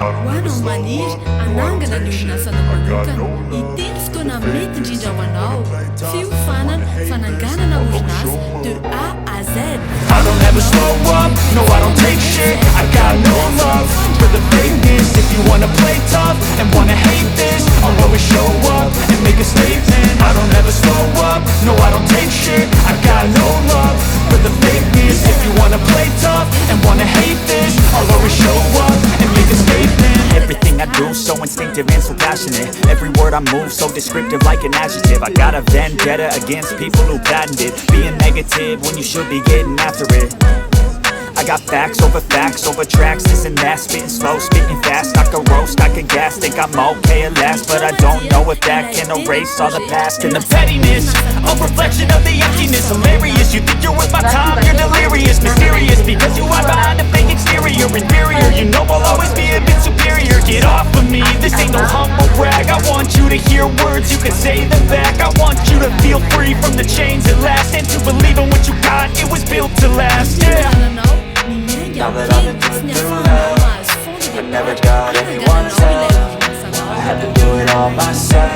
hoanao maniry anangana ny orinasana manokana iteny fotoana mety indrindra ho anao fiofanana fananganana orinasa de A à Z. I don't ever slow up, no I don't take shit. I got no love for the fakeness. If you wanna play tough and wanna hate this, I'll always show up and make a statement. I don't ever slow up, no I don't take shit. I got no love for the fakeness. If you wanna play tough and wanna hate this, I'll always show up and make a statement. Everything I do so instinctive and so passionate. Every word I move so descriptive like an adjective. I got a vendetta against people who patented being negative when you should be getting after it. I got facts over tracks, this and that. Spitting slow, spitting fast, I can roast, I can gas. Think I'm okay at last, but I don't know if that can erase all the past. And the pettiness, a reflection of the emptiness. Hilarious, you think you're worth my time, you're delirious. Mysterious, because you are behind a fake exterior. Inferior, you know I'll always be a bit superior. Get off of me, this ain't no humble brag. I want you to hear words, you can say them back. I want you to feel free from the chains at last, and to believe in what you got, it was built to last, yeah. Now that I've been through hell, I never got anyone's help. I had to do it all myself.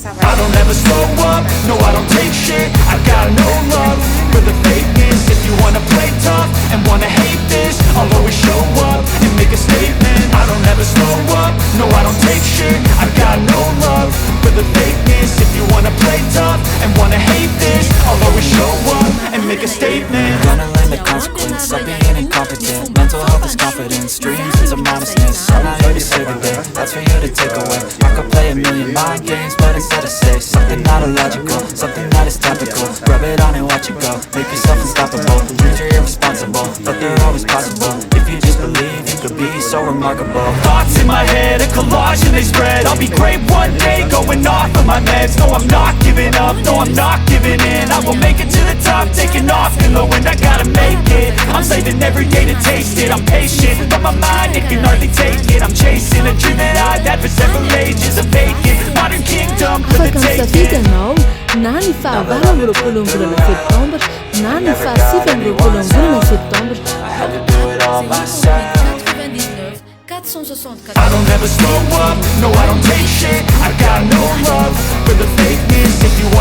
I don't ever slow up, no I don't take shit. I got no love for the fakeness. If you wanna play tough and wanna hate this, I'll always show up and make a statement. I don't ever slow up, no I don't take shit. I got no love for the fakeness. If you wanna play tough and wanna hate this, I'll always show up and make a statement. Gonna learn the consequence of being incompetent. Mental health is confidence, dreams and some honestness. I'm not here to save the day, that's for you to take away. I could play a million mind games, but instead I say something not illogical, something that is topical. Rub it on and watch it go, make yourself unstoppable. Dreams are irresponsible, but they're always possible. If you just believe, you could be so remarkable. Thoughts in my head, a collage and they spread. I'll be great one day, going off of my meds. No I'm not giving up, no I'm not giving in. I will make it to the top, taking off in low end. I gotta make it, I'm saving every day to taste it. I'm patient, but my mind, it can hardly take it. I'm chasing a dream that I've had for several ages. A vacant, modern kingdom for the taking. Safidianao na ny fahavalo amby roapolo amby volana septambra na ny fahasivy amby roapolo amby volana septambra. I had to do it all myself. 464. I don't ever slow up, no I don't take shit. I got no love for the